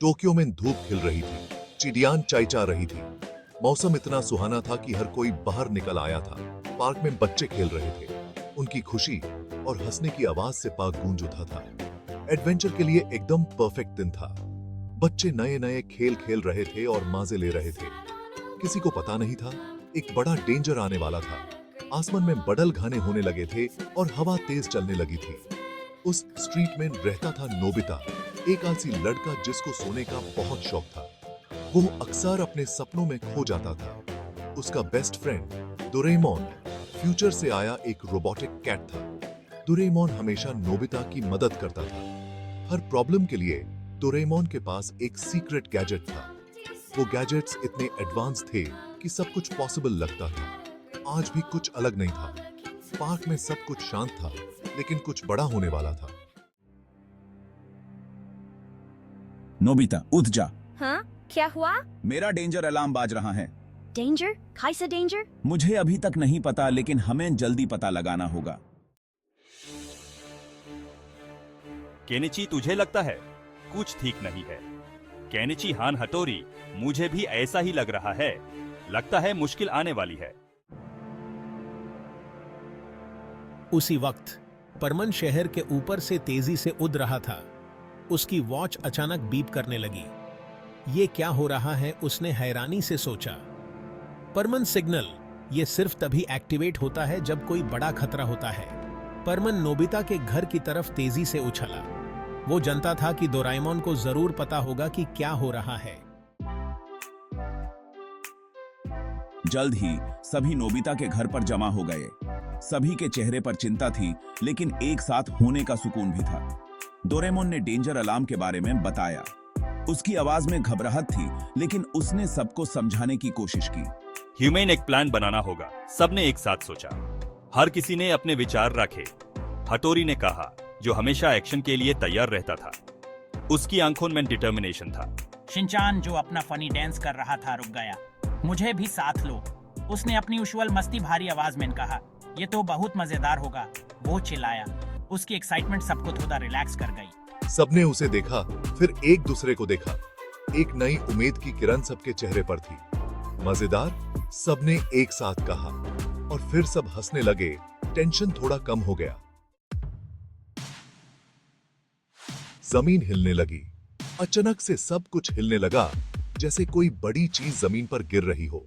Tokyo में धूप खिल रही थी, चिड़ियां चहचहा रही थी। मौसम इतना सुहाना था कि हर कोई बाहर निकल आया था। पार्क में बच्चे खेल रहे थे, उनकी खुशी और हंसने की आवाज से पार्क गूंज उठा था। एडवेंचर के लिए एकदम परफेक्ट दिन था। बच्चे नए नए खेल खेल रहे थे और मजे ले रहे थे। किसी को पता नहीं था एक बड़ा डेंजर आने वाला था। आसमान में बदल घने होने लगे थे और हवा तेज चलने लगी थी। उस स्ट्रीट में रहता था नोबिता, एक आलसी लड़का जिसको सोने का बहुत शौक था। वो अक्सर अपने सपनों में खो जाता था। उसका बेस्ट फ्रेंड डोरेमोन फ्यूचर से आया एक रोबोटिक कैट था। डोरेमोन हमेशा नोबिता की मदद करता था। हर प्रॉब्लम के लिए डोरेमोन के पास एक सीक्रेट गैजेट था। वो गैजेट्स इतने एडवांस थे कि सब कुछ पॉसिबल लगता था। आज भी कुछ अलग नहीं था। पार्क में सब कुछ शांत था, लेकिन कुछ बड़ा होने वाला था। नोबिता उठ जा। हाँ, क्या हुआ? मेरा डेंजर अलार्म बाज रहा है। डेंजर? कैसा डेंजर? मुझे अभी तक नहीं पता, लेकिन हमें जल्दी पता लगाना होगा। केनिची, तुझे लगता है कुछ ठीक नहीं है? केनिची हान हटोरी, मुझे भी ऐसा ही लग रहा है। लगता है मुश्किल आने वाली है। उसी वक्त परमन शहर के ऊपर से तेजी से उड़ रहा था। उसकी वॉच अचानक बीप करने लगी। ये क्या हो रहा है, उसने हैरानी से सोचा। परमन सिग्नल ये सिर्फ तभी एक्टिवेट होता है जब कोई बड़ा खतरा होता है। परमन नोबिता के घर की तरफ तेजी से उछला। वो जानता था कि डोरेमोन को जरूर पता होगा कि क्या हो रहा है। जल्द ही सभी नोबिता के घर पर जमा हो गए। सभी के चेहरे पर चिंता थी, लेकिन एक साथ होने का सुकून भी था। डोरेमोन ने डेंजर अलार्म के बारे में बताया। उसकी आवाज में घबराहट थी, लेकिन उसने सबको समझाने की कोशिश की। ह्यूमन एक प्लान बनाना होगा, सबने एक साथ सोचा। हर किसी ने अपने विचार रखे। हटोरी ने कहा, जो हमेशा एक्शन के लिए तैयार रहता था। उसकी आंखों में डिटर्मिनेशन था। शिनचान जो अपना फनी डांस कर रहा था रुक गया। मुझे भी साथ लो, उसने अपनी उज्ज्वल मस्ती भारी आवाज में कहा। ये तो बहुत मजेदार होगा, वो चिल्लाया। उसकी एक्साइटमेंट सबको थोड़ा रिलैक्स कर गई। सबने उसे देखा, फिर एक दूसरे को देखा। एक नई उम्मीद की किरण सबके चेहरे पर थी। मजेदार, सबने एक साथ कहा और फिर सब हंसने लगे। टेंशन थोड़ा कम हो गया। जमीन हिलने लगी। अचानक से सब कुछ हिलने लगा, जैसे कोई बड़ी चीज जमीन पर गिर रही हो।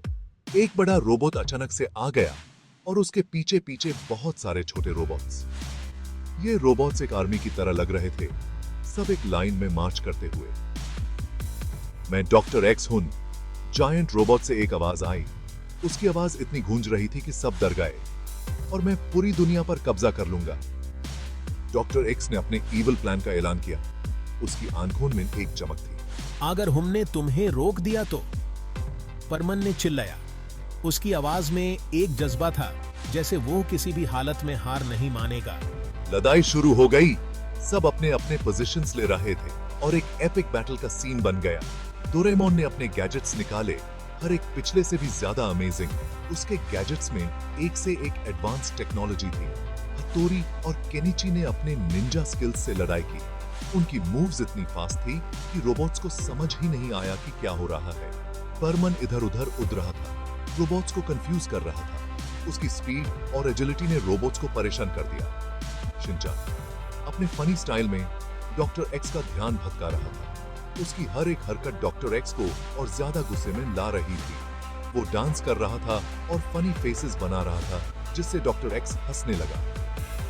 एक बड़ा रोबोट अचानक से आ गया और उसके पीछे पीछे बहुत सारे छोटे रोबोट्स। ये रोबोट्स एक आर्मी की तरह लग रहे थे, सब एक लाइन में मार्च करते हुए। मैं डॉक्टर एक्स हूं, जायंट रोबोट से एक आवाज आई। उसकी आवाज इतनी गूंज रही थी कि सब डर गए। और मैं पूरी दुनिया पर कब्जा कर लूंगा। डॉक्टर एक्स ने अपने इविल प्लान का ऐलान किया। उसकी आंखों में एक चमक थी। अगर हमने तुम्हें रोक दिया तो, परमन ने चिल्लाया। उसकी आवाज में एक जज्बा था, जैसे वो किसी भी हालत में हार नहीं मानेगा। लड़ाई शुरू हो गई। सब अपने अपने पोजीशंस ले रहे थे और एक एपिक बैटल का सीन बन गया। डोरेमोन ने अपने गैजेट्स निकाले, हर एक पिछले से भी ज्यादा अमेजिंग। उसके गैजेट्स में एक से एक एडवांस टेक्नोलॉजी थी। हटोरी और केनिची ने अपने निंजा स्किल्स से लड़ाई की। उनकी मूव्स इतनी फास्ट थी कि रोबोट्स को समझ ही नहीं आया कि क्या हो रहा है। परमन इधर उधर उड़ रहा था, रोबोट्स को कंफ्यूज कर रहा था। उसकी स्पीड और एजिलिटी ने रोबोट्स को परेशान कर दिया। शिनचान अपने फनी स्टाइल में डॉक्टर एक्स का ध्यान भटका रहा था। उसकी हर एक हरकत डॉक्टर एक्स को और ज्यादा गुस्से में ला रही थी। वो डांस कर रहा था और फनी फेसेस बना रहा था, जिससे डॉक्टर एक्स हंसने लगा।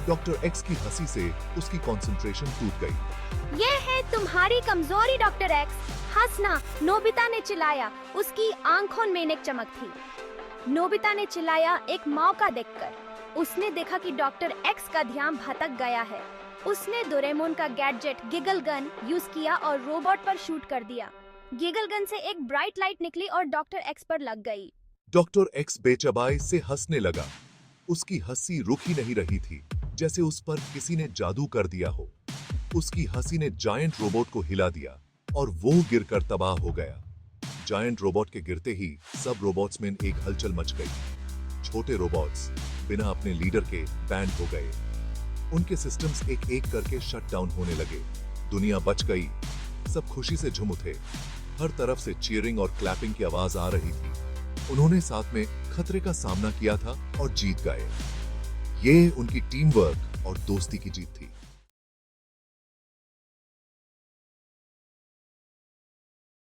डॉक्टर एक्स की हंसी से उसकी कंसंट्रेशन टूट गई। ये है तुम्हारी कमजोरी डॉक्टर एक्स, हंसना, नोबिता ने चिल्लाया। उसकी आंखों में एक चमक थी। नोबिता ने चिल्लाया एक मौका देखकर। उसने देखा कि डॉक्टर एक्स का ध्यान भटक गया है। उसने डोरेमोन का गैजेट गिगल गन यूज किया और रोबोट पर शूट कर दिया। गिगल गन से एक ब्राइट लाइट निकली और डॉक्टर एक्स पर लग गई। डॉक्टर एक्स बेचबाई से हंसने लगा। उसकी हंसी रुक ही नहीं रही थी, जैसे उस पर किसी ने जादू कर दिया हो। उसकी हंसी ने जायंट रोबोट को हिला दिया और वो गिरकर तबाह हो गया। जायंट रोबोट के गिरते ही सब रोबोट्स में एक हलचल मच गई। छोटे रोबोट्स बिना अपने लीडर के बैंड हो गए। उनके सिस्टम्स एक एक करके शट डाउन होने लगे। दुनिया बच गई, सब खुशी से झूम उठे। हर तरफ से चीयरिंग और क्लैपिंग की आवाज आ रही थी। उन्होंने साथ में खतरे का सामना किया था और जीत गए। ये उनकी टीम वर्क और दोस्ती की जीत थी।